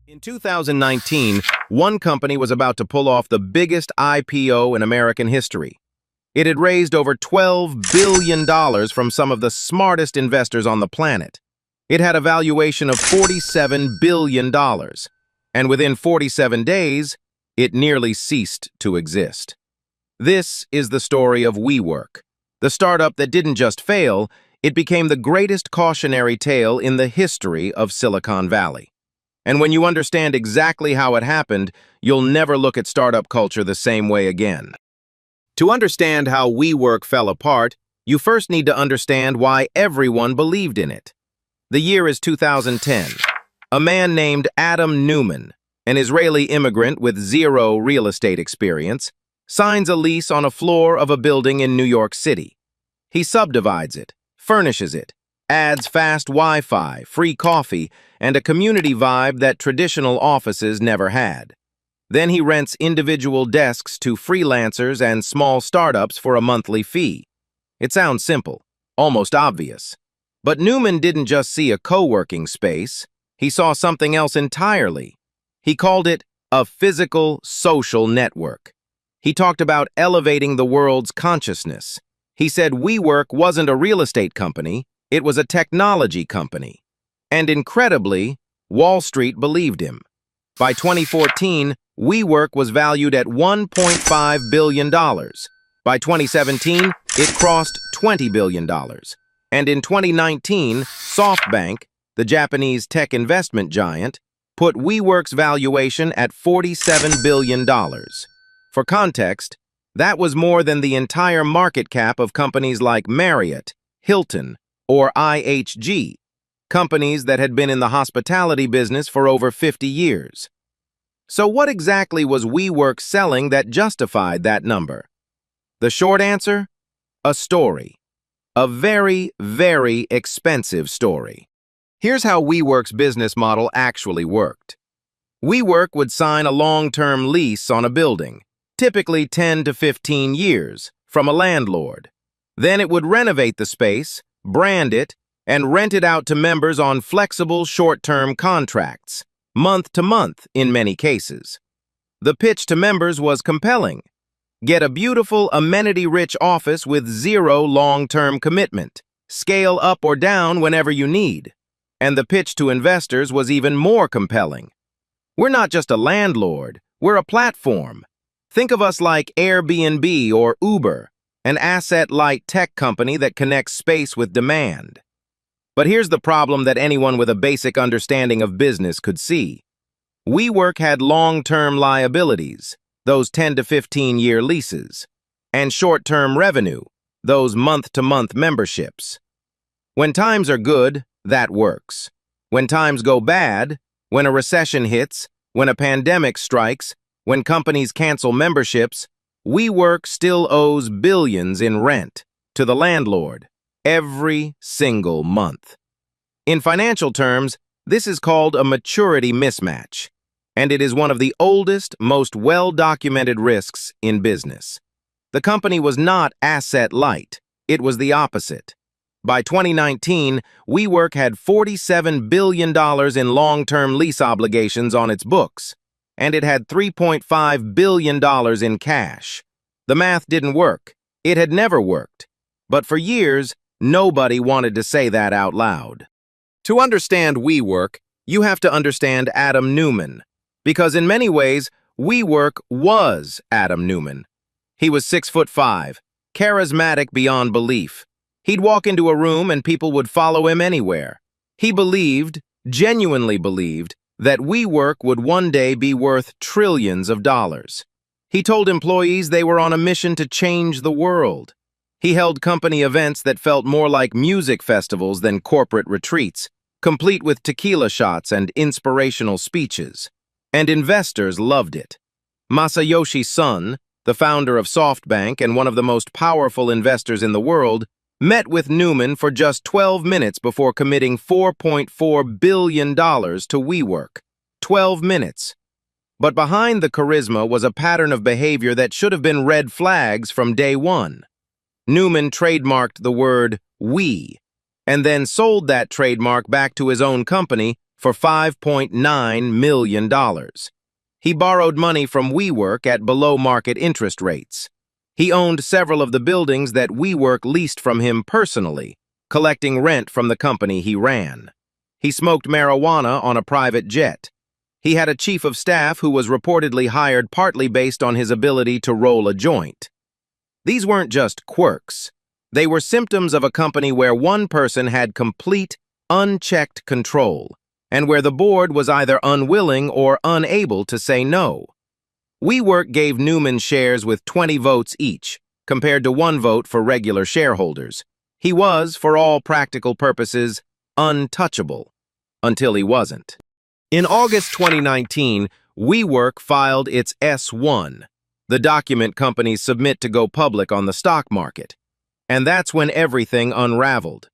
In 2019, one company was about to pull off the biggest IPO in American history. It had raised over $12 billion from some of the smartest investors on the planet. It had a valuation of $47 billion, and within 47 days, it nearly ceased to exist. This is the story of WeWork, the startup that didn't just fail, it became the greatest cautionary tale in the history of Silicon Valley. And when you understand exactly how it happened, you'll never look at startup culture the same way again. To understand how WeWork fell apart, you first need to understand why everyone believed in it. The year is 2010. A man named Adam Neumann, an Israeli immigrant with zero real estate experience, signs a lease on a floor of a building in New York City. He subdivides it, furnishes it, adds fast Wi-Fi, free coffee, and a community vibe that traditional offices never had. Then he rents individual desks to freelancers and small startups for a monthly fee. It sounds simple, almost obvious. But Neumann didn't just see a co-working space, he saw something else entirely. He called it a physical social network. He talked about elevating the world's consciousness. He said WeWork wasn't a real estate company, it was a technology company. And incredibly, Wall Street believed him. By 2014, WeWork was valued at $1.5 billion. By 2017, it crossed $20 billion. And in 2019, SoftBank, the Japanese tech investment giant, put WeWork's valuation at $47 billion. For context, that was more than the entire market cap of companies like Marriott, Hilton, or IHG, companies that had been in the hospitality business for over 50 years. So what exactly was WeWork selling that justified that number? The short answer? A story. A very, very expensive story. Here's how WeWork's business model actually worked. WeWork would sign a long-term lease on a building, typically 10 to 15 years, from a landlord. Then it would renovate the space, brand it, and rent it out to members on flexible short-term contracts, month to month in many cases. The pitch to members was compelling. Get a beautiful, amenity-rich office with zero long-term commitment. Scale up or down whenever you need. And the pitch to investors was even more compelling. We're not just a landlord, we're a platform. Think of us like Airbnb or Uber, an asset-light tech company that connects space with demand. But here's the problem that anyone with a basic understanding of business could see. WeWork had long-term liabilities, those 10 to 15-year leases, and short-term revenue, those month-to-month memberships. When times are good, that works. When times go bad, when a recession hits, when a pandemic strikes, when companies cancel memberships, WeWork still owes billions in rent to the landlord every single month. In financial terms, this is called a maturity mismatch, and it is one of the oldest, most well-documented risks in business. The company was not asset-light, it was the opposite. By 2019, WeWork had $47 billion in long-term lease obligations on its books, and it had $3.5 billion in cash. The math didn't work. It had never worked. But for years, nobody wanted to say that out loud. To understand WeWork, you have to understand Adam Neumann, because in many ways, WeWork was Adam Neumann. He was 6'5", charismatic beyond belief. He'd walk into a room and people would follow him anywhere. He believed, genuinely believed, that WeWork would one day be worth trillions of dollars. He told employees they were on a mission to change the world. He held company events that felt more like music festivals than corporate retreats, complete with tequila shots and inspirational speeches. And investors loved it. Masayoshi Son, the founder of SoftBank and one of the most powerful investors in the world, met with Neumann for just 12 minutes before committing $4.4 billion to WeWork. 12 minutes. But behind the charisma was a pattern of behavior that should have been red flags from day one. Neumann trademarked the word "we," and then sold that trademark back to his own company for $5.9 million. He borrowed money from WeWork at below-market interest rates. He owned several of the buildings that WeWork leased from him personally, collecting rent from the company he ran. He smoked marijuana on a private jet. He had a chief of staff who was reportedly hired partly based on his ability to roll a joint. These weren't just quirks. They were symptoms of a company where one person had complete, unchecked control, and where the board was either unwilling or unable to say no. WeWork gave Neumann shares with 20 votes each, compared to 1 vote for regular shareholders. He was, for all practical purposes, untouchable, until he wasn't. In August 2019, WeWork filed its S-1, the document companies submit to go public on the stock market. And that's when everything unraveled.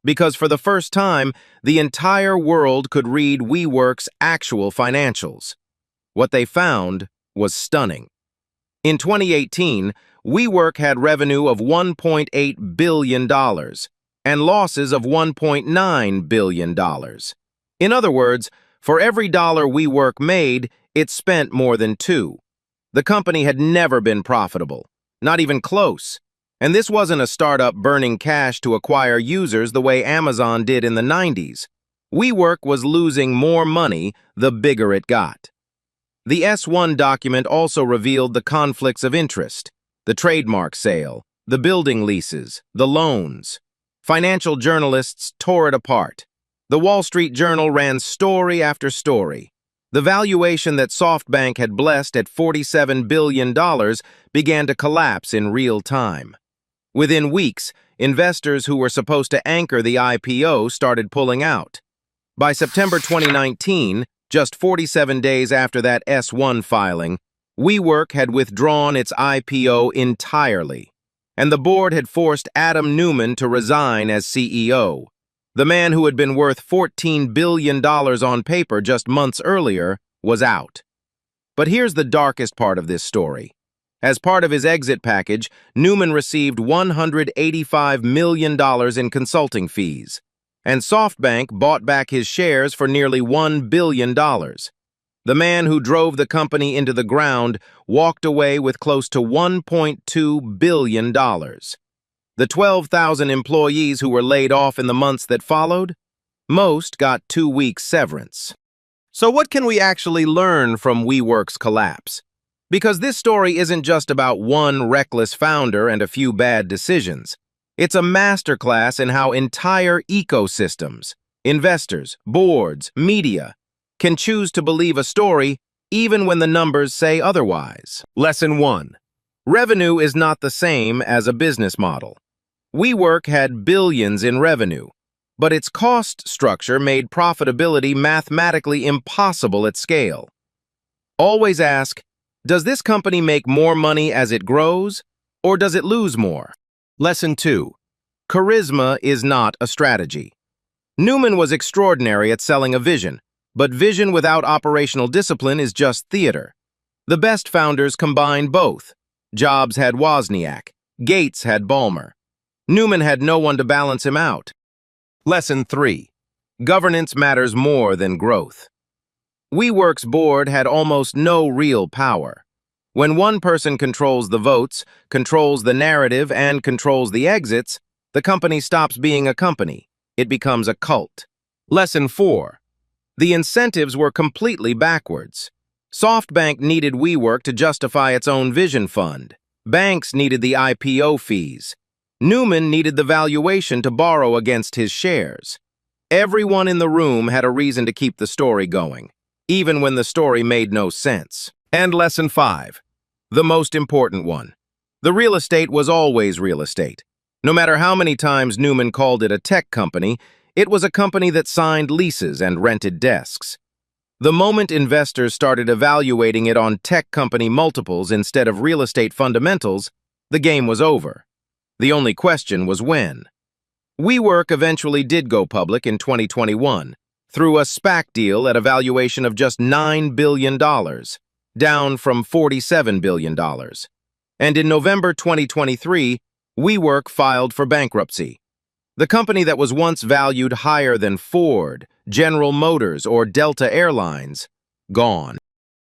Because for the first time, the entire world could read WeWork's actual financials. What they found was stunning. In 2018, WeWork had revenue of $1.8 billion and losses of $1.9 billion. In other words, for every dollar WeWork made, it spent more than 2. The company had never been profitable, not even close. And this wasn't a startup burning cash to acquire users the way Amazon did in the 90s. WeWork was losing more money the bigger it got. The S-1 document also revealed the conflicts of interest, the trademark sale, the building leases, the loans. Financial journalists tore it apart. The Wall Street Journal ran story after story. The valuation that SoftBank had blessed at $47 billion began to collapse in real time. Within weeks, investors who were supposed to anchor the IPO started pulling out. By September 2019, just 47 days after that S-1 filing, WeWork had withdrawn its IPO entirely, and the board had forced Adam Neumann to resign as CEO. The man who had been worth $14 billion on paper just months earlier was out. But here's the darkest part of this story. As part of his exit package, Neumann received $185 million in consulting fees, and SoftBank bought back his shares for nearly $1 billion. The man who drove the company into the ground walked away with close to $1.2 billion. The 12,000 employees who were laid off in the months that followed, most got 2 weeks severance. So what can we actually learn from WeWork's collapse? Because this story isn't just about one reckless founder and a few bad decisions. It's a masterclass in how entire ecosystems, investors, boards, media, can choose to believe a story even when the numbers say otherwise. Lesson 1. Revenue is not the same as a business model. WeWork had billions in revenue, but its cost structure made profitability mathematically impossible at scale. Always ask, does this company make more money as it grows, or does it lose more? Lesson 2. Charisma is not a strategy. Neumann was extraordinary at selling a vision, but vision without operational discipline is just theater. The best founders combine both. Jobs had Wozniak, Gates had Ballmer. Neumann had no one to balance him out. Lesson 3. Governance matters more than growth. WeWork's board had almost no real power. When one person controls the votes, controls the narrative, and controls the exits, the company stops being a company. It becomes a cult. Lesson 4. The incentives were completely backwards. SoftBank needed WeWork to justify its own vision fund. Banks needed the IPO fees. Neumann needed the valuation to borrow against his shares. Everyone in the room had a reason to keep the story going, even when the story made no sense. And lesson 5, the most important one. The real estate was always real estate. No matter how many times Neumann called it a tech company, it was a company that signed leases and rented desks. The moment investors started evaluating it on tech company multiples instead of real estate fundamentals, the game was over. The only question was when. WeWork eventually did go public in 2021 through a SPAC deal at a valuation of just $9 billion, down from $47 billion. And in November 2023, WeWork filed for bankruptcy. The company that was once valued higher than Ford, General Motors, or Delta Airlines, gone.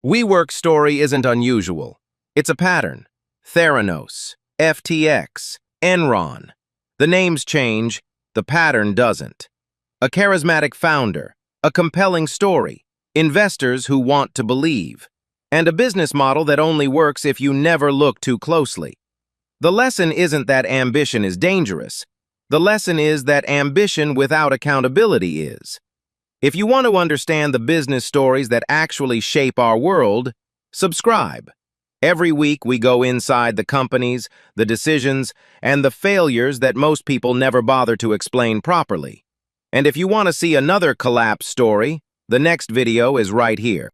WeWork's story isn't unusual. It's a pattern. Theranos, FTX, Enron. The names change, the pattern doesn't. A charismatic founder, a compelling story, investors who want to believe, and a business model that only works if you never look too closely. The lesson isn't that ambition is dangerous. The lesson is that ambition without accountability is. If you want to understand the business stories that actually shape our world, subscribe. Every week we go inside the companies, the decisions, and the failures that most people never bother to explain properly. And if you want to see another collapse story, the next video is right here.